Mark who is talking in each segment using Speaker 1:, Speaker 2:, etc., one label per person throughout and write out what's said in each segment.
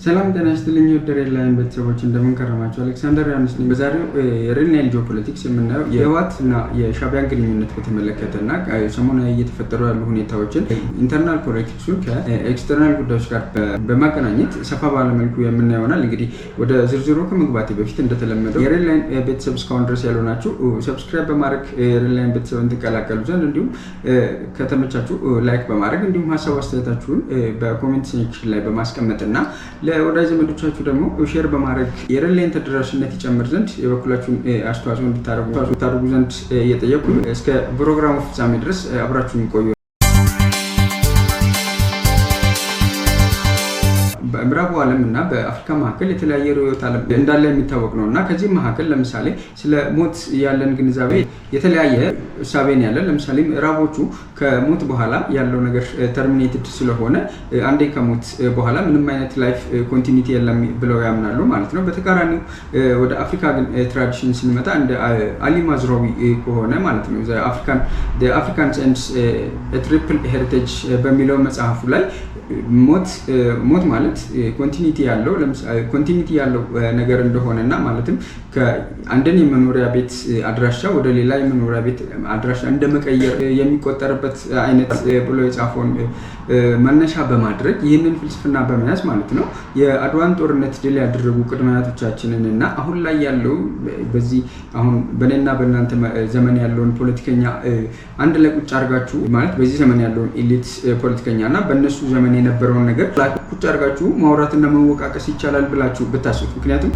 Speaker 1: ሰላም ጤና ይስጥልኝ ወደሬል ላይን ቤተሰቦች እንደምን ከረማችሁ? አሌክሳንደር ዮሐንስ ነኝ። በዛሬው የሪል ጂኦፖለቲክስ የምናየው የህወሓትና የሻዕቢያን ግንኙነት በተመለከተና ሰሞኑን እየተፈጠሩ ያሉ ሁኔታዎችን ኢንተርናል ፖለቲክሱን ከኤክስተርናል ጉዳዮች ጋር በማገናኘት ሰፋ ባለ መልኩ የምናየው ይሆናል። እንግዲህ ወደ ዝርዝሩ ከመግባቴ በፊት እንደተለመደው የሪል ላይን ቤተሰብ እስካሁን ድረስ ያልሆናችሁ ሰብስክራይብ በማድረግ የሪል ላይን ቤተሰብን ትቀላቀሉ ዘንድ እንዲሁም ከተመቻችሁ ላይክ በማድረግ እንዲሁም ሀሳብ አስተያየታችሁን በኮሜንት ሴክሽን ላይ በማስቀመጥና ለወዳጅ ዘመዶቻችሁ ደግሞ ሼር በማድረግ የሪል ላይን ተደራሽነት ይጨምር ዘንድ የበኩላችሁን አስተዋጽኦ እንድታደርጉ ዘንድ እየጠየቁ እስከ ፕሮግራሙ ፍጻሜ ድረስ አብራችሁን ቆዩ። በምዕራቡ ዓለም እና በአፍሪካ መካከል የተለያየ ርዕዮተ ዓለም እንዳለ የሚታወቅ ነው እና ከዚህ መካከል ለምሳሌ ስለ ሞት ያለን ግንዛቤ የተለያየ እሳቤን ያለን። ለምሳሌ ምዕራቦቹ ከሞት በኋላ ያለው ነገር ተርሚኔትድ ስለሆነ አንዴ ከሞት በኋላ ምንም አይነት ላይፍ ኮንቲኒቲ የለም ብለው ያምናሉ ማለት ነው። በተቃራኒው ወደ አፍሪካ ግን ትራዲሽን ስንመጣ እንደ አሊ ማዝራዊ ከሆነ ማለት ነው አፍሪካን ኤንድ ትሪፕል ሄሪቴጅ በሚለው መጽሐፉ ላይ ሞት ማለት ኮንቲኒቲ ያለው ነገር እንደሆነና ማለትም ከአንድን የመኖሪያ ቤት አድራሻ ወደ ሌላ የመኖሪያ ቤት አድራሻ እንደመቀየር የሚቆጠርበት አይነት ብሎ የጻፈውን መነሻ በማድረግ ይህንን ፍልስፍና በመያዝ ማለት ነው የአድዋን ጦርነት ድል ያደረጉ ቅድመ አያቶቻችንን እና አሁን ላይ ያለው በዚህ አሁን በእኔና በእናንተ ዘመን ያለውን ፖለቲከኛ አንድ ላይ ቁጭ አድርጋችሁ ማለት በዚህ ዘመን ያለውን ኤሊት ፖለቲከኛ እና በእነሱ ዘመን የነበረውን ነገር ቁጭ አድርጋችሁ ማውራትና መወቃቀስ ይቻላል ብላችሁ ብታስቡት። ምክንያቱም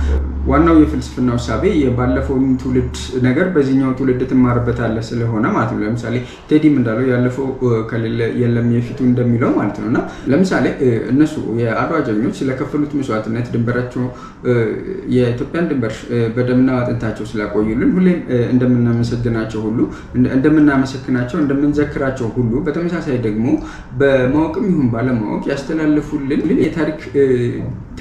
Speaker 1: ዋናው የፍልስፍናው ሳቤ የባለፈውን ትውልድ ነገር በዚህኛው ትውልድ ትማርበታለህ ስለሆነ ማለት ነው። ለምሳሌ ቴዲም እንዳለው ያለፈው ከሌለ የለም የፊቱ እንደሚለው ማለት ነው እና ለምሳሌ እነሱ የአድዋ ጀግኖች ስለከፈሉት መስዋዕትነት ድንበራቸው የኢትዮጵያን ድንበር በደምና አጥንታቸው ስላቆዩልን ሁሌም እንደምናመሰግናቸው ሁሉ እንደምንዘክራቸው ሁሉ በተመሳሳይ ደግሞ በማወቅም ይሁን ባለማወቅ ያስተላለፉልን የታሪክ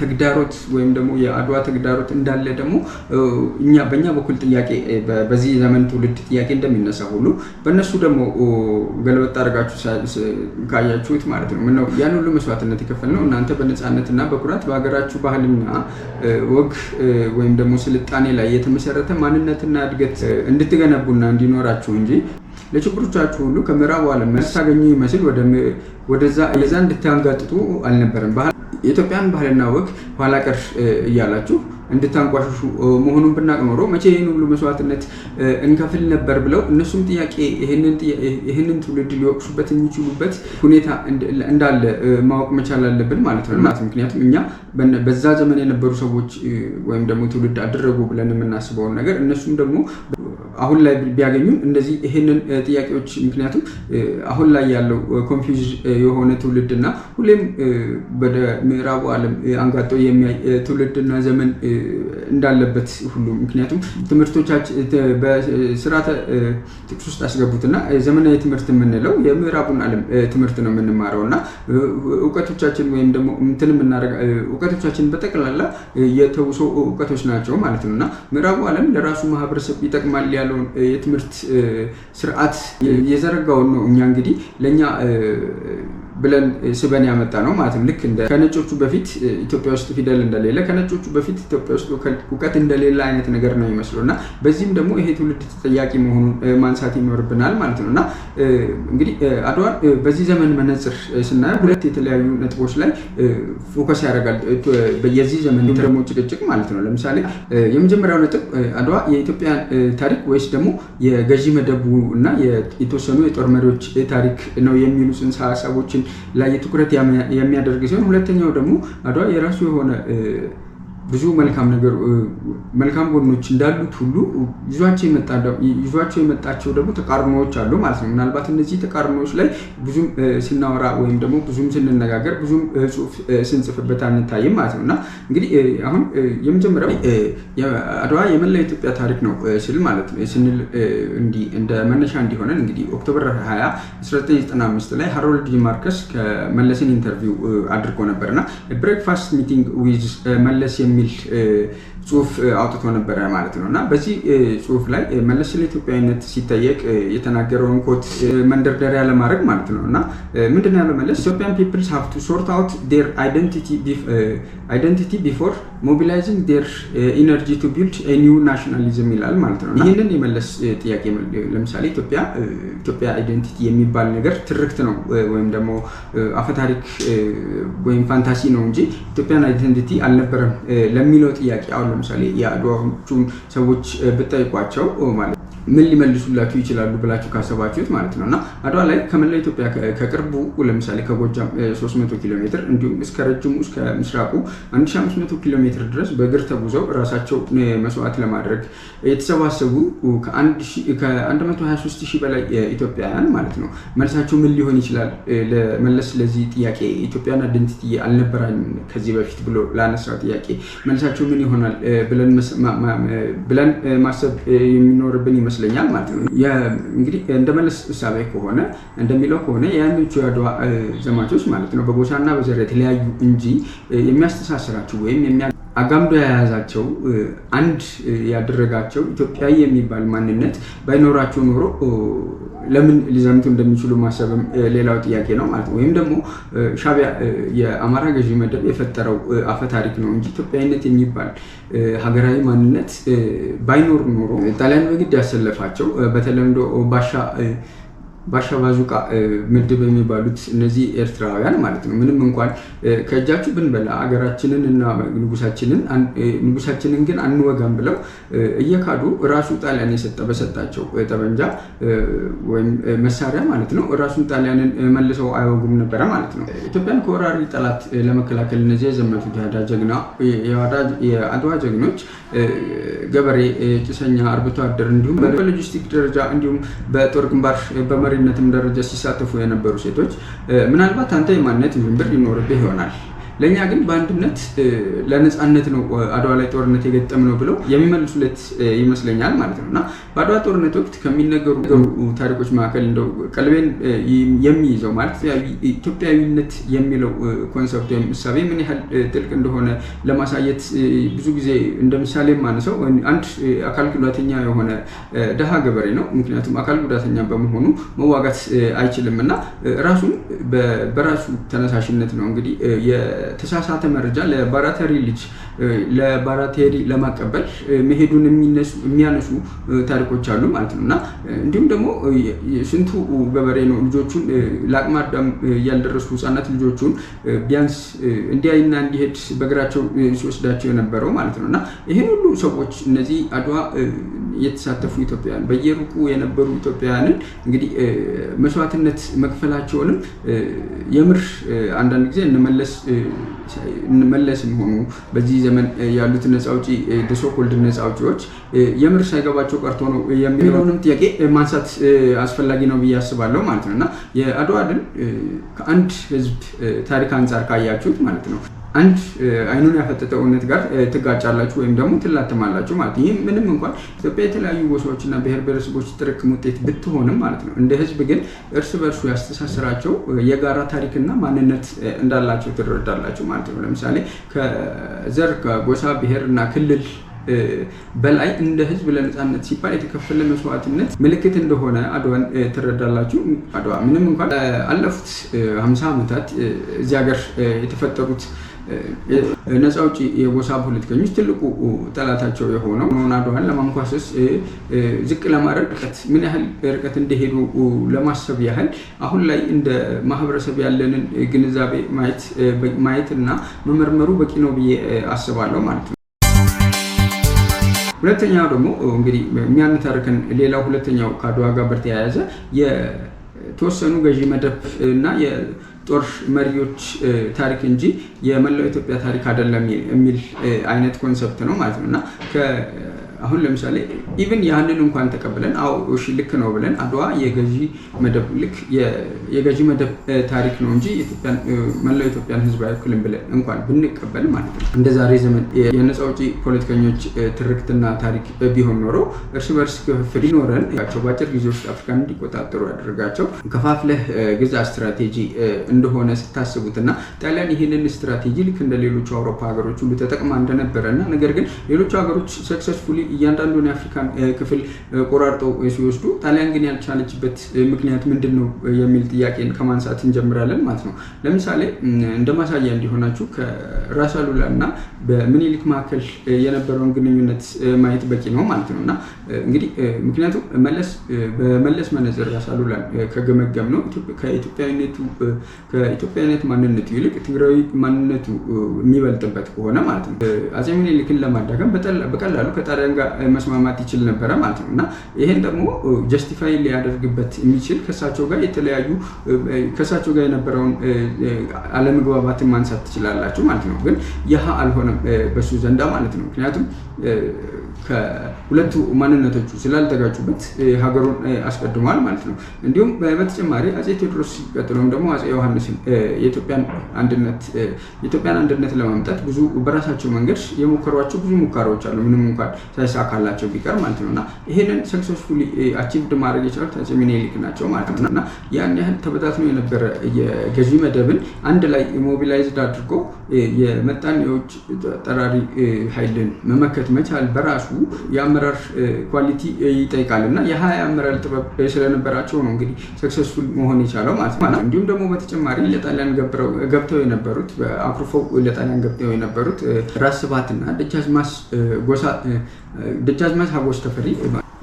Speaker 1: ተግዳሮት ወይም ደግሞ የአድዋ ተግዳሮት እንዳለ ደግሞ በእኛ በኩል ጥያቄ በዚህ ዘመን ትውልድ ጥያቄ እንደሚነሳ ሁሉ በእነሱ ደግሞ ገለበጥ አድርጋችሁ ካያችሁት ማለት ነው ምነው ያን ሁሉ መስዋዕትነት የከፈልነው እናንተ በነፃነትና በኩራት በሀገራችሁ ባህልና ወግ ወይም ደግሞ ስልጣኔ ላይ የተመሰረተ ማንነትና እድገት እንድትገነቡና እንዲኖራችሁ እንጂ ለችግሮቻችሁ ሁሉ ከምዕራቡ ዓለም መልስ ታገኙ ይመስል ወደዛ እንድታንጋጥጡ አልነበረም። የኢትዮጵያን ባህልና ወግ ኋላ ቀር እያላችሁ እንድታንቋሽሹ መሆኑን ብናቅ ኖሮ መቼ ይህን ሁሉ መስዋዕትነት እንከፍል ነበር ብለው እነሱም ጥያቄ ይህንን ትውልድ ሊወቅሱበት የሚችሉበት ሁኔታ እንዳለ ማወቅ መቻል አለብን ማለት ነው። ምክንያቱም እኛ በዛ ዘመን የነበሩ ሰዎች ወይም ደግሞ ትውልድ አደረጉ ብለን የምናስበውን ነገር እነሱም ደግሞ አሁን ላይ ቢያገኙን እንደዚህ ይህንን ጥያቄዎች ምክንያቱም አሁን ላይ ያለው ኮንፊውዝ የሆነ ትውልድና ሁሌም ወደ ምዕራቡ ዓለም አንጋጠው የሚያይ ትውልድና ዘመን እንዳለበት ሁሉ ምክንያቱም ትምህርቶቻችን በስርዓተ ጥቅስ ውስጥ አስገቡትና ዘመናዊ ትምህርት የምንለው የምዕራቡን ዓለም ትምህርት ነው የምንማረው እና እውቀቶቻችን ወይም ደግሞ እውቀቶቻችን በጠቅላላ የተውሶ እውቀቶች ናቸው ማለት ነው እና ምዕራቡ ዓለም ለራሱ ማህበረሰብ ይጠቅማል ያለውን የትምህርት ስርዓት የዘረጋውን ነው እኛ እንግዲህ ለኛ ብለን ስበን ያመጣ ነው ማለት ነው። ልክ እንደ ከነጮቹ በፊት ኢትዮጵያ ውስጥ ፊደል እንደሌለ ከነጮቹ በፊት ኢትዮጵያ ውስጥ እውቀት እንደሌለ አይነት ነገር ነው የሚመስለውና በዚህም ደግሞ ይሄ ትውልድ ተጠያቂ መሆኑን ማንሳት ይኖርብናል ማለት ነውና እንግዲህ አድዋን በዚህ ዘመን መነጽር ስናየው ሁለት የተለያዩ ነጥቦች ላይ ፎከስ ያደርጋል በየዚህ ዘመን ደግሞ ጭቅጭቅ ማለት ነው። ለምሳሌ የመጀመሪያው ነጥብ አድዋ የኢትዮጵያ ታሪክ ወይስ ደግሞ የገዢ መደቡ እና የተወሰኑ የጦር መሪዎች ታሪክ ነው የሚሉ ጽንሰ ሀሳቦችን ላይ ትኩረት የሚያደርግ ሲሆን ሁለተኛው ደግሞ አድዋ የራሱ የሆነ ብዙ መልካም ጎኖች እንዳሉት ሁሉ ይዟቸው የመጣቸው ደግሞ ተቃርኖዎች አሉ ማለት ነው። ምናልባት እነዚህ ተቃርኖዎች ላይ ብዙም ስናወራ ወይም ደግሞ ብዙም ስንነጋገር ብዙም ጽሁፍ ስንጽፍበት አንታይም ማለት ነው እና እንግዲህ አሁን የመጀመሪያው አድዋ የመላ ኢትዮጵያ ታሪክ ነው ስንል እንደ መነሻ እንዲሆነን እንግዲህ ኦክቶበር 20 1995 ላይ ሃሮልድ ጂ ማርከስ ከመለስን ኢንተርቪው አድርጎ ነበርና ብሬክፋስት ሚቲንግ ዊዝ መለስ የሚል ጽሁፍ አውጥቶ ነበረ ማለት ነው እና በዚህ ጽሁፍ ላይ መለስ ስለ ኢትዮጵያዊነት ሲጠየቅ የተናገረውን ኮት መንደርደሪያ ለማድረግ ማለት ነው እና ምንድን ያለው መለስ ኢትዮጵያን ፒፕልስ ሃቭ ቱ ሶርት አውት ዴር አይደንቲቲ ቢፎር ሞቢላይዚንግ ዴር ኢነርጂ ቱ ቢልድ ኒው ናሽናሊዝም ይላል ማለት ነው። ይህንን የመለስ ጥያቄ ለምሳሌ ኢትዮጵያ አይደንቲቲ የሚባል ነገር ትርክት ነው ወይም ደግሞ አፈታሪክ ወይም ፋንታሲ ነው እንጂ ኢትዮጵያን አይደንቲቲ አልነበረም ለሚለው ጥያቄ አሁን ለምሳሌ የአድዋዎቹን ሰዎች ብጠይቋቸው ማለት ምን ሊመልሱላችሁ ይችላሉ ብላችሁ ካሰባችሁት ማለት ነው እና አድዋ ላይ ከመላው ኢትዮጵያ ከቅርቡ ለምሳሌ ከጎጃም 300 ኪሎ ሜትር እንዲሁም እስከ ረጅሙ እስከ ምስራቁ 1500 ኪሎ ሜትር ድረስ በእግር ተጉዘው ራሳቸው መስዋዕት ለማድረግ የተሰባሰቡ ከ123 ሺህ በላይ ኢትዮጵያውያን ማለት ነው። መልሳቸው ምን ሊሆን ይችላል ለመለስ ለዚህ ጥያቄ ኢትዮጵያን አይደንቲቲ አልነበረም ከዚህ በፊት ብሎ ላነሳው ጥያቄ መልሳቸው ምን ይሆናል ብለን ማሰብ የሚኖርብን ይመስለኛል ማለት ነው። እንግዲህ እንደመለስ እሳቤ ከሆነ እንደሚለው ከሆነ ያንቹ የአድዋ ዘማቾች ማለት ነው በጎሳና በዘር የተለያዩ እንጂ የሚያስተሳስራቸው ወይም አጋምዶ የያዛቸው አንድ ያደረጋቸው ኢትዮጵያዊ የሚባል ማንነት ባይኖራቸው ኖሮ ለምን ሊዘምቱ እንደሚችሉ ማሰብም ሌላው ጥያቄ ነው ማለት ነው። ወይም ደግሞ ሻዕቢያ የአማራ ገዢ መደብ የፈጠረው አፈታሪክ ነው እንጂ ኢትዮጵያዊነት የሚባል ሀገራዊ ማንነት ባይኖር ኖሮ ጣሊያን በግድ ያሰለፋቸው በተለምዶ ባሻ ባዙቃ ምድብ የሚባሉት እነዚህ ኤርትራውያን ማለት ነው ምንም እንኳን ከእጃችሁ ብንበላ ሀገራችንን እና ንጉሳችንን ግን አንወጋም ብለው እየካዱ ራሱ ጣሊያን በሰጣቸው ጠበንጃ ወይም መሳሪያ ማለት ነው ራሱን ጣሊያንን መልሰው አይወጉም ነበረ ማለት ነው። ኢትዮጵያን ከወራሪ ጠላት ለመከላከል እነዚህ የዘመቱት የአድዋ ጀግኖች ገበሬ፣ ጭሰኛ፣ አርብቶ አደር እንዲሁም በሎጂስቲክ ደረጃ እንዲሁም በጦር ግንባር በመሪነትም ደረጃ ሲሳተፉ የነበሩ ሴቶች ምናልባት አንተ የማንነት ውዥንብር ሊኖርብህ ይሆናል ለኛ ግን በአንድነት ለነጻነት ነው አድዋ ላይ ጦርነት የገጠምነው ብለው የሚመልሱለት ይመስለኛል ማለት ነውና በአድዋ ጦርነት ወቅት ከሚነገሩ ታሪኮች መካከል እንደው ቀልቤን የሚይዘው ማለት ኢትዮጵያዊነት የሚለው ኮንሰፕት ወይም እሳቤ ምን ያህል ጥልቅ እንደሆነ ለማሳየት ብዙ ጊዜ እንደምሳሌ ማነሳው አንድ አካል ጉዳተኛ የሆነ ደሃ ገበሬ ነው። ምክንያቱም አካል ጉዳተኛ በመሆኑ መዋጋት አይችልምና ራሱን በራሱ ተነሳሽነት ነው እንግዲህ ተሳሳተ መረጃ ለባራቴሪ ለማቀበል መሄዱን የሚያነሱ ታሪኮች አሉ ማለት ነውና እንዲሁም ደግሞ ስንቱ ገበሬ ነው ልጆቹን ለአቅመ አዳም ያልደረሱ ህፃናት ልጆቹን ቢያንስ እንዲያይና እንዲሄድ በእግራቸው ሲወስዳቸው የነበረው ማለት ነውና ይሄን ሁሉ ሰዎች እነዚህ አድዋ የተሳተፉ ኢትዮጵያውያን በየሩቁ የነበሩ ኢትዮጵያውያንን እንግዲህ መስዋዕትነት መክፈላቸውንም የምር አንዳንድ ጊዜ እንመለስም ሆኑ በዚህ ዘመን ያሉት ነፃ አውጪ ሶኮልድ ነፃ አውጪዎች የምር ሳይገባቸው ቀርቶ ነው የሚለውንም ጥያቄ ማንሳት አስፈላጊ ነው ብዬ አስባለሁ ማለት ነውና የአድዋ ድል ከአንድ ህዝብ ታሪክ አንፃር ካያችሁት ማለት ነው አንድ አይኑን ያፈጠጠ እውነት ጋር ትጋጫላችሁ ወይም ደግሞ ትላተማላችሁ ማለት ነው። ይህ ምንም እንኳን ኢትዮጵያ የተለያዩ ጎሳዎችና ብሔር ብሔረሰቦች ጥርቅም ውጤት ብትሆንም ማለት ነው እንደ ህዝብ ግን እርስ በርሱ ያስተሳሰራቸው የጋራ ታሪክና ማንነት እንዳላቸው ትረዳላችሁ ማለት ነው። ለምሳሌ ከዘር ከጎሳ ብሔርና ክልል በላይ እንደ ህዝብ ለነጻነት ሲባል የተከፈለ መስዋዕትነት ምልክት እንደሆነ አድዋን ትረዳላችሁ። አድዋ ምንም እንኳን አለፉት 50 ዓመታት እዚህ ሀገር የተፈጠሩት ነፃ አውጪ የጎሳ ፖለቲከኞች ትልቁ ጠላታቸው የሆነው አድዋን ለማንኳሰስ ዝቅ ለማድረግ ምን ያህል ርቀት እንደሄዱ ለማሰብ ያህል አሁን ላይ እንደ ማህበረሰብ ያለንን ግንዛቤ ማየትና መመርመሩ በቂ ነው ብዬ አስባለሁ ማለት ነው። ሁለተኛው ደግሞ እንግዲህ የሚያነታርከን ሌላው ሁለተኛው ከአድዋ ጋር በተያያዘ የተወሰኑ ገዢ መደብ እና የጦር መሪዎች ታሪክ እንጂ የመላው ኢትዮጵያ ታሪክ አይደለም የሚል አይነት ኮንሰፕት ነው ማለት ነውና አሁን ለምሳሌ ኢቭን ያንን እንኳን ተቀብለን እሺ ልክ ነው ብለን አድዋ የገዢ መደብ ልክ የገዢ መደብ ታሪክ ነው እንጂ መላው ኢትዮጵያን ህዝብ አይወክልም ብለን እንኳን ብንቀበል ማለት ነው እንደ ዛሬ ዘመን የነፃ አውጪ ፖለቲከኞች ትርክትና ታሪክ ቢሆን ኖሮ እርስ በርስ ክፍፍል ይኖረን በአጭር ጊዜ ውስጥ አፍሪካን እንዲቆጣጠሩ ያደረጋቸው ከፋፍለህ ግዛ ስትራቴጂ እንደሆነ ስታስቡትና ጣሊያን ይህንን ስትራቴጂ ልክ እንደ ሌሎቹ አውሮፓ ሀገሮች ሁሉ ተጠቅማ እንደነበረና ነገር ግን ሌሎቹ ሀገሮች ሰክሰስፉሊ እያንዳንዱን የአፍሪካን ክፍል ቆራርጠው ሲወስዱ ጣሊያን ግን ያልቻለችበት ምክንያት ምንድነው የሚል ጥያቄን ከማንሳት እንጀምራለን ማለት ነው። ለምሳሌ እንደማሳያ እንዲሆናችሁ ከራስ አሉላ እና በምኒልክ መካከል የነበረውን ግንኙነት ማየት በቂ ነው ማለት ነው። እና እንግዲህ ምክንያቱም በመለስ መነጽር ራስ አሉላን ከገመገም ነው ከኢትዮጵያዊነት ማንነቱ ይልቅ ትግራዊ ማንነቱ የሚበልጥበት ከሆነ ማለት ነው አፄ ምኒልክን ለማዳከም በቀላሉ ከጣሊያን ጋር መስማማት ይችል ነበረ ማለት ነው። እና ይሄን ደግሞ ጀስቲፋይ ሊያደርግበት የሚችል ከሳቸው ጋር የነበረውን አለመግባባትን ማንሳት ትችላላችሁ ማለት ነው። ግን ይህ አልሆነም በሱ ዘንዳ ማለት ነው። ምክንያቱም ከሁለቱ ማንነቶቹ ስላልተጋጩበት ሀገሩን አስቀድሟል ማለት ነው። እንዲሁም በተጨማሪ አፄ ቴዎድሮስ ሲቀጥሎም ደግሞ አፄ ዮሐንስን የኢትዮጵያን አንድነት ለማምጣት ብዙ በራሳቸው መንገድ የሞከሯቸው ብዙ ሙከራዎች አሉ ምንም እንኳን ሳይሳካላቸው ቢቀር ማለት ነው። እና ይሄንን ሰክሰስፉሊ አቺቭድ ማድረግ የቻሉት አፄ ምኒልክ ናቸው ማለት ነው። እና ያን ያህል ተበታትኖ የነበረ የገዢ መደብን አንድ ላይ ሞቢላይዝድ አድርጎ የመጣን የውጭ ጠራሪ ኃይልን መመከት መቻል በራሱ የአመራር ኳሊቲ ይጠይቃል እና የአመራር ጥበብ ስለነበራቸው ነው እንግዲህ ሰክሰስፉል መሆን የቻለው ማለት ነው። እንዲሁም ደግሞ በተጨማሪ ለጣሊያን ገብተው የነበሩት አኩርፈው ለጣሊያን ገብተው የነበሩት ራስ ስብሐትና ደጃዝማች ሀጎስ ተፈሪ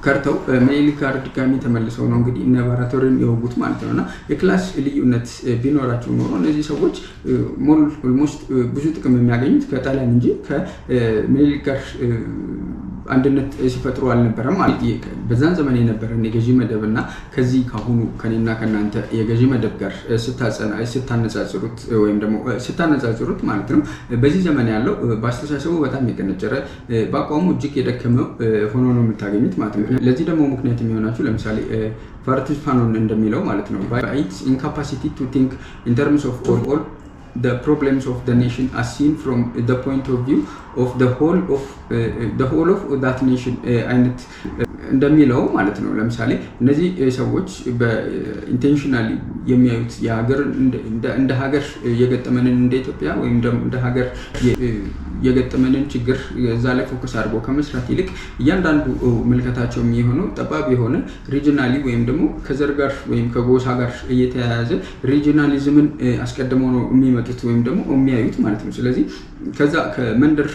Speaker 1: ከርተው ምኒልክ ጋር ድጋሚ ተመልሰው ነው እንግዲህ እነ ባራቶሪን የወጉት ማለት ነው። እና የክላስ ልዩነት ቢኖራቸው ኖሮ እነዚህ ሰዎች ኦልሞስት ብዙ ጥቅም የሚያገኙት ከጣሊያን እንጂ ከምኒልክ ጋር አንድነት ሲፈጥሩ አልነበረም ማለት በዛን ዘመን የነበረን የገዢ መደብ እና ከዚህ ካሁኑ ከኔና ከናንተ የገዢ መደብ ጋር ስታነጻጽሩት ማለት ነው በዚህ ዘመን ያለው በአስተሳሰቡ በጣም የቀነጨረ በአቋሙ እጅግ የደከመ ሆኖ ነው የምታገኙት ማለት ነው። ለዚህ ደግሞ ምክንያት የሚሆናችሁ ለምሳሌ ፋርቲስ ፋኖን እንደሚለው ማለት ነው ኢትስ ኢንካፓሲቲ ቱ ቲንክ ኢን ተርምስ ኦፍ ኦል the problems of the nation as seen from the point of view of the whole of that nation አይነት እንደሚለው ማለት ነው። ለምሳሌ እነዚህ ሰዎች በኢንቴንሽናሊ የሚያዩት የሀገር እንደ ሀገር የገጠመንን እንደ ኢትዮጵያ ወይም እንደ ሀገር የገጠመንን ችግር እዛ ላይ ፎከስ አድርጎ ከመስራት ይልቅ እያንዳንዱ ምልከታቸው የሚሆነው ጠባብ የሆነ ሪጂናሊ ወይም ደግሞ ከዘር ጋር ወይም ከጎሳ ጋር እየተያያዘ ሪጂናሊዝምን አስቀድመው ነው የሚመጡት ወይም ደግሞ የሚያዩት ማለት ነው። ስለዚህ ከዛ ከመንደር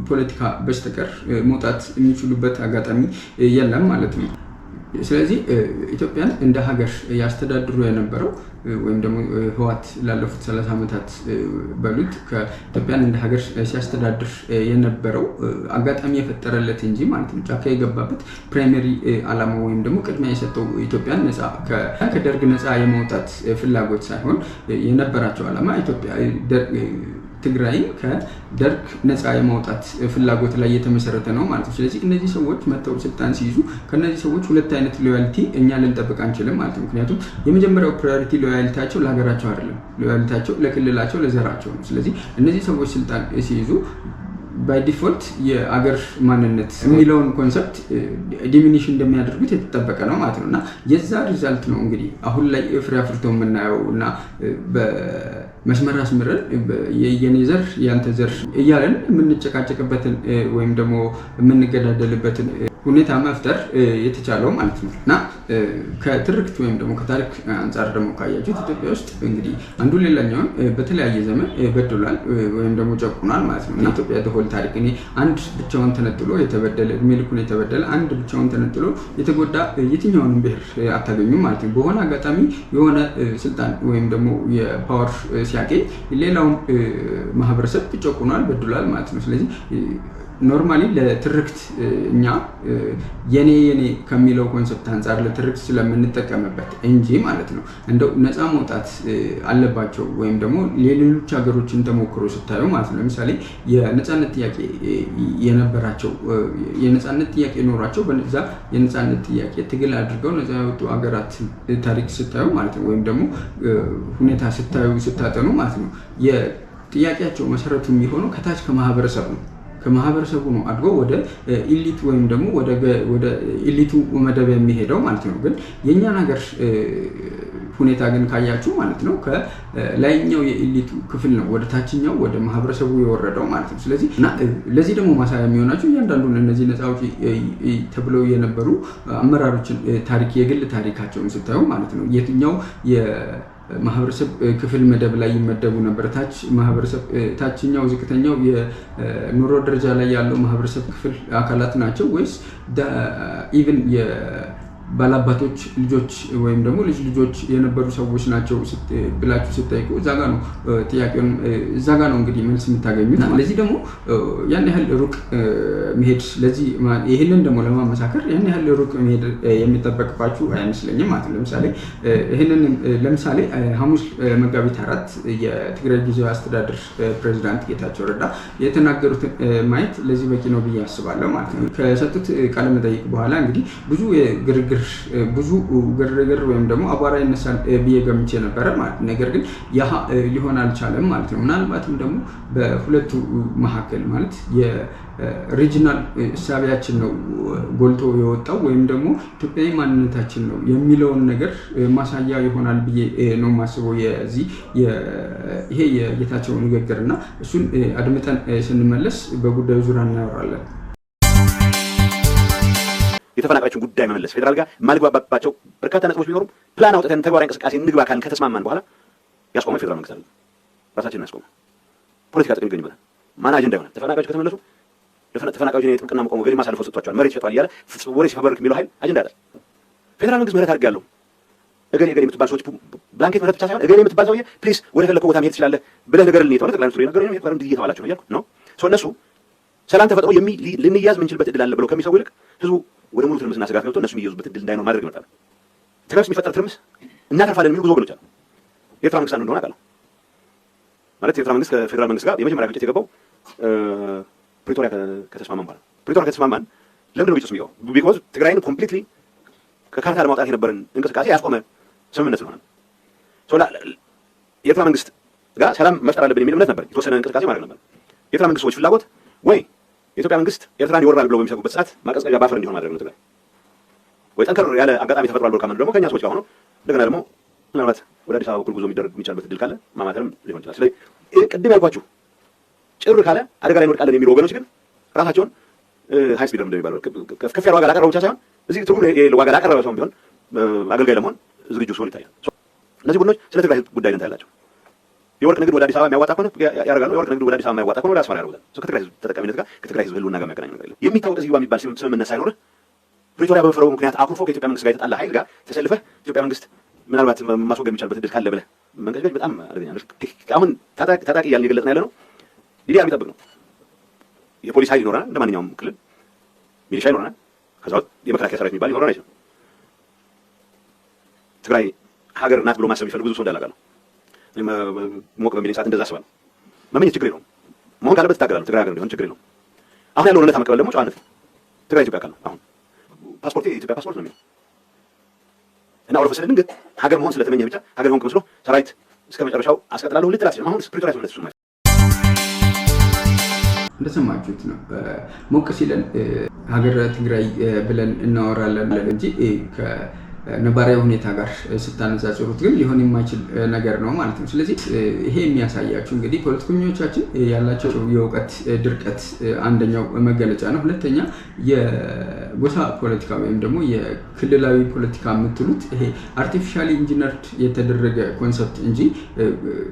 Speaker 1: ፖለቲካ በስተቀር መውጣት የሚችሉበት አጋጣሚ የለም ማለት ነው። ስለዚህ ኢትዮጵያን እንደ ሀገር ያስተዳድሩ የነበረው ወይም ደግሞ ህወሓት ላለፉት 30 ዓመታት በሉት ከኢትዮጵያን እንደ ሀገር ሲያስተዳድር የነበረው አጋጣሚ የፈጠረለት እንጂ ማለት ነው ጫካ የገባበት ፕራይመሪ ዓላማ ወይም ደግሞ ቅድሚያ የሰጠው ኢትዮጵያን ከደርግ ነፃ የማውጣት ፍላጎት ሳይሆን የነበራቸው ዓላማ ኢትዮጵያ ትግራይን ከደርግ ነፃ የማውጣት ፍላጎት ላይ የተመሰረተ ነው ማለት ነው። ስለዚህ እነዚህ ሰዎች መተው ስልጣን ሲይዙ ከነዚህ ሰዎች ሁለት አይነት ሎያሊቲ እኛ ልንጠብቅ አንችልም ማለት ነው። ምክንያቱም የመጀመሪያው ፕራዮሪቲ ሎያሊቲያቸው ለሀገራቸው አይደለም፣ ሎያሊቲያቸው ለክልላቸው ለዘራቸው ነው። ስለዚህ እነዚህ ሰዎች ስልጣን ሲይዙ ባይ ዲፎልት የአገር ማንነት የሚለውን ኮንሰፕት ዲሚኒሽ እንደሚያደርጉት የተጠበቀ ነው ማለት ነው። እና የዛ ሪዛልት ነው እንግዲህ አሁን ላይ ፍሬ አፍርቶ የምናየው እና በመስመር አስምረን የኔ ዘር ያንተ ዘር እያለን የምንጨቃጨቅበትን ወይም ደግሞ የምንገዳደልበትን ሁኔታ መፍጠር የተቻለው ማለት ነው። እና ከትርክት ወይም ደግሞ ከታሪክ አንጻር ደግሞ ካያችሁት ኢትዮጵያ ውስጥ እንግዲህ አንዱ ሌላኛውን በተለያየ ዘመን በድሏል ወይም ደግሞ ጨቁኗል ማለት ነው። እና ኢትዮጵያ ተሆል ታሪክ አንድ ብቻውን ተነጥሎ የተበደለ እድሜ ልኩን የተበደለ አንድ ብቻውን ተነጥሎ የተጎዳ የትኛውንም ብሔር አታገኙም ማለት ነው። በሆነ አጋጣሚ የሆነ ስልጣን ወይም ደግሞ የፓወር ሲያገኝ ሌላውን ማህበረሰብ ጨቁኗል በድሏል ማለት ነው። ስለዚህ ኖርማሊ ለትርክት እኛ የኔ ከሚለው ኮንሰፕት አንፃር ለትርክት ስለምንጠቀምበት እንጂ ማለት ነው እንደው ነፃ መውጣት አለባቸው ወይም ደግሞ ሌሎች ሀገሮችን ተሞክሮ ስታዩ ማለት ነው ለምሳሌ የነፃነት ጥያቄ የነበራቸው የነፃነት ጥያቄ ኖራቸው በዛ የነፃነት ጥያቄ ትግል አድርገው ነፃ ያወጡ ሀገራት ታሪክ ስታዩ ማለት ነው ወይም ደግሞ ሁኔታ ስታጠኑ ማለት ነው የጥያቄያቸው መሰረቱ የሚሆነው ከታች ከማህበረሰቡ ነው አድጎ ወደ ኢሊት ወይም ደግሞ ወደ ኢሊቱ መደብ የሚሄደው ማለት ነው። ግን የኛን ሀገር ሁኔታ ግን ካያችሁ ማለት ነው ከላይኛው የኢሊቱ ክፍል ነው ወደ ታችኛው ወደ ማህበረሰቡ የወረደው ማለት ነው። ስለዚህ እና ለዚህ ደግሞ ማሳያ የሚሆናቸው እያንዳንዱን እነዚህ ነፃ አውጪ ተብለው የነበሩ አመራሮችን ታሪክ የግል ታሪካቸውን ስታዩ ማለት ነው የትኛው ማህበረሰብ ክፍል መደብ ላይ ይመደቡ ነበር። ታችኛው ዝቅተኛው የኑሮ ደረጃ ላይ ያለው ማህበረሰብ ክፍል አካላት ናቸው ወይስ ኢቭን ባላባቶች ልጆች ወይም ደግሞ ልጆች የነበሩ ሰዎች ናቸው ብላችሁ ስጠይቁ እዛ ጋ ነው ጥያቄውን እዛ ጋ ነው እንግዲህ መልስ የምታገኙት። ለዚህ ደግሞ ያን ያህል ሩቅ መሄድ ለዚህ ይሄንን ደግሞ ለማመሳከር ያን ያህል ሩቅ መሄድ የሚጠበቅባችሁ አይመስለኝም ማለት ነው። ለምሳሌ ሐሙስ መጋቢት 4 የትግራይ ጊዜያዊ አስተዳደር ፕሬዝዳንት ጌታቸው ረዳ የተናገሩትን ማየት ለዚህ በቂ ነው ብዬ አስባለሁ ማለት ነው። ከሰጡት ቃለ መጠይቅ በኋላ እንግዲህ ብዙ ግርግር ወይም ደግሞ አቧራ ይነሳል ብዬ ገምቼ ነበረ ማለት ነገር ግን ያ ሊሆን አልቻለም ማለት ነው። ምናልባትም ደግሞ በሁለቱ መካከል ማለት የሪጂናል እሳቢያችን ነው ጎልቶ የወጣው ወይም ደግሞ ኢትዮጵያዊ ማንነታችን ነው የሚለውን ነገር ማሳያ ይሆናል ብዬ ነው የማስበው ይሄ የጌታቸው ንግግር እና እሱን አድምጠን ስንመለስ በጉዳዩ ዙሪያ እናወራለን።
Speaker 2: የተፈናቃዮችን ጉዳይ መመለስ ፌደራል ጋር ማልግባባቸው በርካታ ነጥቦች ቢኖሩም ፕላን አውጥተን ተግባራዊ እንቅስቃሴ እንግባ ካልን ከተስማማን በኋላ ያስቆመ ፌደራል መንግስት አይደለም፣ ራሳችንን ያስቆመ ፖለቲካ ጥቅም ይገኝበታል። ማን አጀንዳ ይሆናል? ተፈናቃዮች ከተመለሱ ተፈናቃዮችን የጥብቅና መቆሙ ገሌ ማሳልፎ ሰጥቷቸዋል፣ መሬት ይሸጧል እያለ ወሬ ሲፈበርክ የሚለው ኃይል አጀንዳ አይደል። ፌደራል መንግስት ምህረት አድርጋለሁ እገሌ የምትባል ሰዎች ብላንኬት ምህረት ብቻ ሳይሆን እገሌ የምትባል ሰውዬ ፕሊስ ወደ ፈለከው ቦታ መሄድ ትችላለህ ብለህ ንገርልኝ የተባለ ጠቅላይ ሚኒስትሩ የነገሩኝ ነገር እንዲህ እየተባላቸው ነው እያልኩ ነው። እነሱ ሰላም ተፈጥሮ ልንያዝ የምንችልበት እድል አለ ብለው ከሚሰው ይልቅ ህዝቡ ወደ ሙሉ ትርምስና ስጋት ገብቶ እነሱ የሚያዙበት እድል እንዳይኖር ማድረግ ይመጣል። ትግራይ ውስጥ የሚፈጠር ትርምስ እናተርፋለን የሚሉ ብዙ ወገኖች አሉ። የኤርትራ መንግስት አንዱ እንደሆነ አውቃለሁ። ማለት የኤርትራ መንግስት ከፌደራል መንግስት ጋር የመጀመሪያ ግጭት የገባው ፕሪቶሪያ ከተስማማን በኋላ ፕሪቶሪያ ከተስማማን ለምንድን ነው ግጭት የሚገባው? ቢኮዝ ትግራይን ኮምፕሊትሊ ከካርታ ለማውጣት የነበረን እንቅስቃሴ ያስቆመ ስምምነት ስለሆነ የኤርትራ መንግስት ጋር ሰላም መፍጠር አለብን የሚል እምነት ነበር። የተወሰነ እንቅስቃሴ ማድረግ ነበር። የኤርትራ መንግስት ሰዎች ፍላጎት ወይ የኢትዮጵያ መንግስት ኤርትራን ይወራል ብለው በሚሰጉበት ሰዓት ማቀዝቀዣ ባፈር እንዲሆን ማድረግ ነው ትግራይ። ወይ ጠንከር ያለ አጋጣሚ ተፈጥሯል ብለው ካመኑ ደግሞ ከእኛ ሰዎች ጋር ሆነው እንደገና ደግሞ ምናልባት ወደ አዲስ አበባ በኩል ጉዞ የሚደረግ የሚቻልበት እድል ካለ ማማተርም ሊሆን ይችላል። ስለዚህ ቅድም ያልኳችሁ ጭር ካለ አደጋ ላይ እንወድቃለን የሚሉ ወገኖች ግን ራሳቸውን ሃይ ስፒድ እንደሚባለው ከፍ ያለ ዋጋ ላቀረበው ብቻ ሳይሆን እዚህ ትርጉም የሌለው ዋጋ ላቀረበ ሰውም ቢሆን አገልጋይ ለመሆን ዝግጁ ሲሆን ይታያል። እነዚህ ቡድኖች ስለ ትግራይ ጉዳይ ደንታ ያላቸው የወርቅ ንግድ ወደ አዲስ አበባ የሚያዋጣ ከሆነ ያደርጋሉ። የወርቅ ንግድ ወደ አዲስ አበባ የሚያዋጣ ከሆነ ወደ አስመራ ያደርጉታል። ከትግራይ ህዝብ ተጠቃሚነት ጋር ከትግራይ ህዝብ ህልውና ጋር የሚያገናኝ ነገር የለም። የሚታወቅ እዚህ ግባ የሚባል ስምምነት ሳይኖርህ ፕሪቶሪያ በመፈረሙ ምክንያት አኩርፎ ከኢትዮጵያ መንግስት ጋር የተጣላ ኃይል ጋር ተሰልፈህ ኢትዮጵያ መንግስት ምናልባት ማስወገድ የሚቻልበት እድል ካለ ብለህ መንገድ በጣም አደገኛ ነው። አሁን ታጣቂ እያልን የገለጽን ያለ ነው። ሊዲያ የሚጠብቅ ነው። የፖሊስ ኃይል ይኖረናል፣ እንደ ማንኛውም ክልል ሚሊሻ ይኖረናል። ከዛ ውስጥ የመከላከያ ሰራዊት የሚባል ይኖረናል። ትግራይ ሀገር ናት ብሎ ማሰብ የሚፈልግ ብዙ ሰው እንዳላውቃለሁ። ሞቅ በሚለኝ ሰዓት እንደዛ አስባለሁ። መመኘት ችግር የለውም። መሆን ካለበት እታገላለሁ። ትግራይ ሀገር እንዲሆን ችግር የለውም። አሁን ያለውን እውነታ መቀበል ደግሞ ጨዋነት ነው። ትግራይ ኢትዮጵያ አካል ነው። አሁን ፓስፖርት የኢትዮጵያ ፓስፖርት ነው የሚለው እና ወደ ፈሰለ ድንገት ሀገር መሆን ስለተመኘህ ብቻ ሀገር ሆንክ መስሎ ሰራዊት እስከ መጨረሻው አስቀጥላለሁ ልትል አትችልም። አሁን ፕሪቶሪያ ስምምነት እሱ
Speaker 1: እንደሰማችሁት ነው። ሞቅ ሲለን ሀገር ትግራይ ብለን እናወራለን እንጂ ነባራዊ ሁኔታ ጋር ስታነጻጽሩት ግን ሊሆን የማይችል ነገር ነው ማለት ነው። ስለዚህ ይሄ የሚያሳያችሁ እንግዲህ ፖለቲከኞቻችን ያላቸው የእውቀት ድርቀት አንደኛው መገለጫ ነው። ሁለተኛ የጎሳ ፖለቲካ ወይም ደግሞ የክልላዊ ፖለቲካ የምትሉት ይሄ አርቲፊሻሊ ኢንጂነርድ የተደረገ ኮንሰፕት እንጂ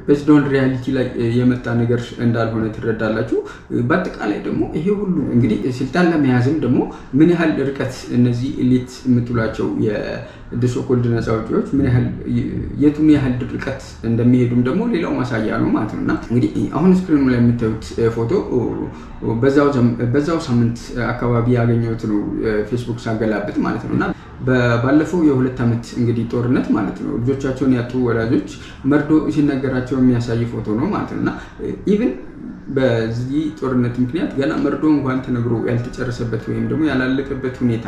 Speaker 1: ቤዝድ ኦን ሪያሊቲ ላይ የመጣ ነገር እንዳልሆነ ትረዳላችሁ። በአጠቃላይ ደግሞ ይሄ ሁሉ እንግዲህ ስልጣን ለመያዝም ደግሞ ምን ያህል ርቀት እነዚህ ኤሊት የምትሏቸው የሶኮልድ ነፃ አውጪዎች የቱን ያህል ርቀት እንደሚሄዱም ደግሞ ሌላው ማሳያ ነው ማለት ነው። እና እንግዲህ አሁን ስክሪኑ ላይ የምታዩት ፎቶ በዛው ሳምንት አካባቢ ያገኘሁት ነው ፌስቡክ ሳገላብጥ ማለት ነው። እና ባለፈው የ2 ዓመት እንግዲህ ጦርነት ማለት ነው ልጆቻቸውን ያጡ ወላጆች መርዶ ሲነገራቸው የሚያሳይ ፎቶ ነው ማለት ነው። እና ኢቭን በዚህ ጦርነት ምክንያት ገና መርዶ እንኳን ተነግሮ ያልተጨረሰበት ወይም ደግሞ ያላለቀበት ሁኔታ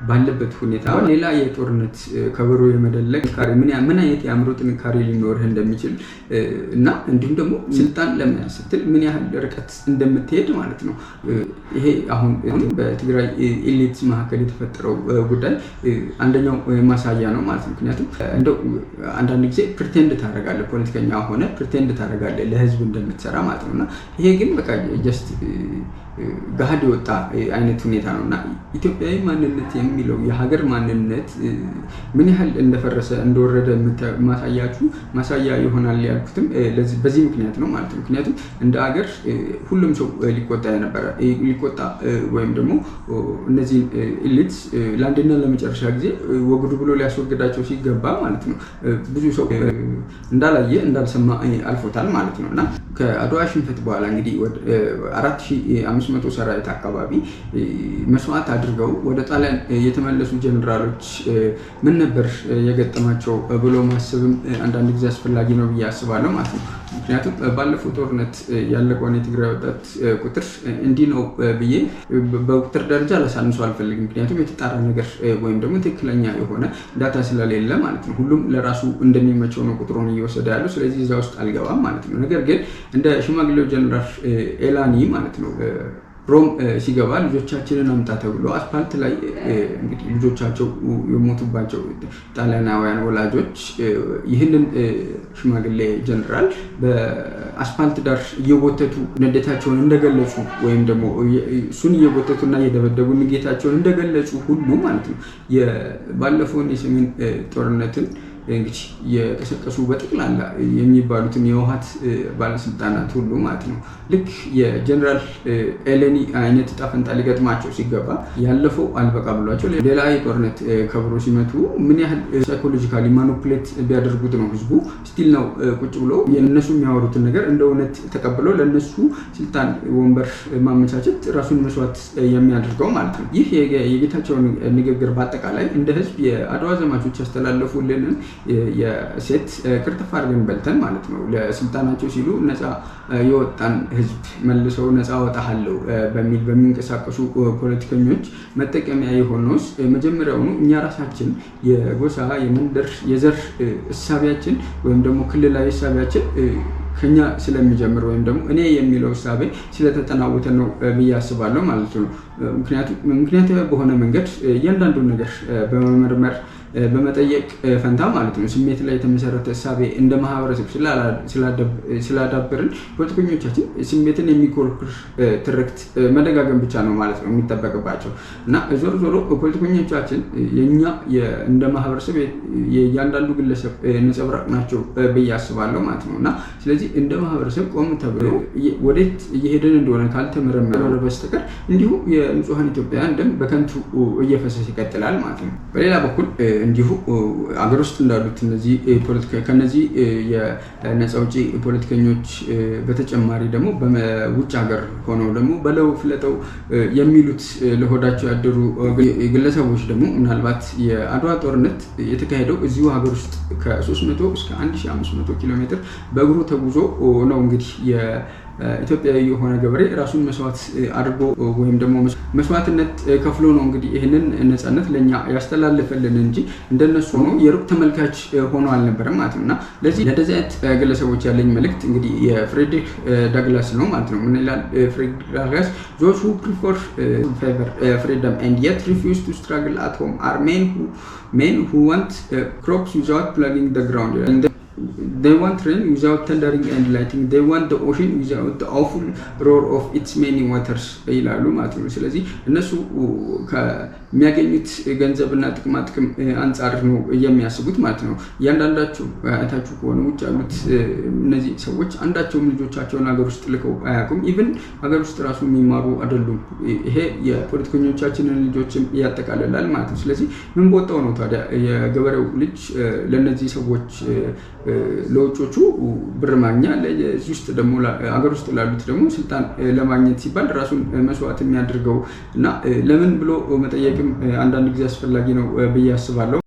Speaker 1: ባለበት ሁኔታ ሌላ የጦርነት ከበሮ የመደለቅ ምን አይነት የአእምሮ ጥንካሬ ሊኖርህ እንደሚችል እና እንዲሁም ደግሞ ስልጣን ለመያዝ ስትል ምን ያህል ርቀት እንደምትሄድ ማለት ነው። ይሄ አሁን በትግራይ ኤሊት መካከል የተፈጠረው ጉዳይ አንደኛው ማሳያ ነው ማለት ነው። ምክንያቱም እንደው አንዳንድ ጊዜ ፕሪቴንድ ታደርጋለህ፣ ፖለቲከኛ ሆነ ፕሪቴንድ ታደርጋለህ ለህዝብ እንደምትሰራ ማለት ነው። እና ይሄ ግን በቃ ጀስት ገሃድ የወጣ አይነት ሁኔታ ነው። እና ኢትዮጵያዊ ማንነት የሚለው የሀገር ማንነት ምን ያህል እንደፈረሰ እንደወረደ ማሳያ ይሆናል ያልኩትም በዚህ ምክንያት ነው ማለት ነው። ምክንያቱም እንደ ሀገር ሁሉም ሰው ሊቆጣ ወይም ደግሞ እነዚህ ኤሊትስ ለአንድና ለመጨረሻ ጊዜ ወግዱ ብሎ ሊያስወግዳቸው ሲገባ ማለት ነው ብዙ ሰው እንዳላየ እንዳልሰማ አልፎታል ማለት ነው። እና ከአድዋ ሽንፈት በኋላ እንግዲህ 4500 ሰራዊት አካባቢ መስዋዕት አድርገው ወደ ጣሊያን የተመለሱ ጀነራሎች ምን ነበር የገጠማቸው ብሎ ማሰብም አንዳንድ ጊዜ አስፈላጊ ነው ብዬ አስባለሁ ማለት ነው። ምክንያቱም ባለፈው ጦርነት ያለቀውን የትግራይ ወጣት ቁጥር እንዲህ ነው ብዬ በቁጥር ደረጃ ላሳንሱ አልፈልግም። ምክንያቱም የተጣራ ነገር ወይም ደግሞ ትክክለኛ የሆነ ዳታ ስለሌለ ማለት ነው። ሁሉም ለራሱ እንደሚመቸው ነው ቁጥሩን እየወሰደ ያለው። ስለዚህ እዛ ውስጥ አልገባም ማለት ነው። ነገር ግን እንደ ሽማግሌው ጀነራል ኤላኒ ማለት ነው ሮም ሲገባ ልጆቻችንን አምጣ ተብሎ አስፓልት ላይ እንግዲህ ልጆቻቸው የሞቱባቸው ጣሊያናውያን ወላጆች ይህንን ሽማግሌ ጀነራል በአስፓልት ዳር እየጎተቱ ንዴታቸውን እንደገለጹ ወይም ደግሞ እሱን እየጎተቱና እየደበደቡ ንዴታቸውን እንደገለጹ ሁሉ ማለት ነው ባለፈውን የሰሜን ጦርነትን እንግዲህ የቀሰቀሱ በጠቅላላ የሚባሉትን የህወሓት ባለስልጣናት ሁሉ ማለት ነው ልክ የጀነራል ኤሌኒ አይነት ዕጣ ፈንታ ሊገጥማቸው ሲገባ ያለፈው አልበቃ ብሏቸው ሌላ የጦርነት ከብሮ ሲመቱ ምን ያህል ሳይኮሎጂካሊ ማኒፑሌት ቢያደርጉት ነው ህዝቡ ስቲል ነው ቁጭ ብሎ የነሱ የሚያወሩትን ነገር እንደ እውነት ተቀብለው ለነሱ ስልጣን ወንበር ማመቻቸት ራሱን መስዋዕት የሚያደርገው ማለት ነው። ይህ የጌታቸውን ንግግር በአጠቃላይ እንደ ህዝብ የአድዋ ዘማቾች ያስተላለፉልን የሴት ቅርጥፍ አድርገን በልተን ማለት ነው ለስልጣናቸው ሲሉ ነፃ የወጣን ህዝብ መልሰው ነፃ ወጣሃለሁ በሚል በሚንቀሳቀሱ ፖለቲከኞች መጠቀሚያ የሆነውስ መጀመሪያውኑ እኛ ራሳችን የጎሳ የመንደር የዘር እሳቢያችን ወይም ደግሞ ክልላዊ እሳቢያችን ከኛ ስለሚጀምር ወይም ደግሞ እኔ የሚለው እሳቤ ስለተጠናወተ ነው ብዬ አስባለሁ ማለት ነው። ምክንያታዊ በሆነ መንገድ እያንዳንዱን ነገር በመመርመር በመጠየቅ ፈንታ ማለት ነው ስሜት ላይ የተመሰረተ እሳቤ እንደ ማህበረሰብ ስላዳበርን ፖለቲከኞቻችን ስሜትን የሚኮርኩር ትርክት መደጋገም ብቻ ነው ማለት ነው የሚጠበቅባቸው። እና ዞሮ ፖለቲከኞቻችን የኛ እንደ ማህበረሰብ የእያንዳንዱ ግለሰብ ነጸብራቅ ናቸው ብዬ አስባለሁ ማለት ነው። እና ስለዚህ እንደ ማህበረሰብ ቆም ተብሎ ወዴት እየሄድን እንደሆነ ካልተመረመረ በስተቀር እንዲሁ የንጹሃን ኢትዮጵያውያን ደም በከንቱ እየፈሰሰ ይቀጥላል ማለት ነው። በሌላ በኩል እንዲሁ አገር ውስጥ እንዳሉት ከነዚህ የነፃ አውጪ ፖለቲከኞች በተጨማሪ ደግሞ በውጭ ሀገር ሆነው ደግሞ በለው ፍለጠው የሚሉት ለሆዳቸው ያደሩ ግለሰቦች ደግሞ ምናልባት የአድዋ ጦርነት የተካሄደው እዚሁ ሀገር ውስጥ ከ300 እስከ 1500 ኪሎ ሜትር በእግሩ ተጉዞ ነው እንግዲህ ኢትዮጵያዊ የሆነ ገበሬ ራሱን መስዋዕት አድርጎ ወይም ደግሞ መስዋዕትነት ከፍሎ ነው እንግዲህ ይህንን ነፃነት ለኛ ያስተላልፈልን እንጂ እንደነሱ ሆኖ የሩቅ ተመልካች ሆኖ አልነበረም ማለት ነው። እና ለዚህ አይነት ግለሰቦች ያለኝ መልእክት እንግዲህ የፍሬድሪክ ዳግላስ ነው ማለት ነው። ምን ይላል ፍሬድሪክ ዳግላስ? those who prefer favor freedom and yet refuse to struggle at home are men who want crops without plugging the ground. they want rain without thundering and lightning, they want the ocean without the awful roar of its many waters ይላሉ ማለት ነው። ስለዚህ እነሱ ከሚያገኙት ገንዘብና ጥቅም አንጻር ነው የሚያስቡት ማለት ነው። እያንዳንዳቸው አይታችሁ ከሆነ ውጭ ያሉት እነዚህ ሰዎች አንዳቸውም ልጆቻቸውን ሀገር ውስጥ ልከው አያውቁም። ኢቭን ሀገር ውስጥ ራሱ የሚማሩ አይደሉም። ይሄ የፖለቲከኞቻችንን ልጆችም ያጠቃልላል ማለት ነው። ስለዚህ ምን በወጣው ነው ታዲያ የገበሬው ልጅ ለነዚህ ሰዎች ለውጮቹ ብር ማግኛ ለዚህ ውስጥ ደግሞ ሀገር ውስጥ ላሉት ደግሞ ስልጣን ለማግኘት ሲባል ራሱን መስዋዕት የሚያደርገው እና ለምን ብሎ መጠየቅም አንዳንድ ጊዜ አስፈላጊ ነው ብዬ አስባለሁ።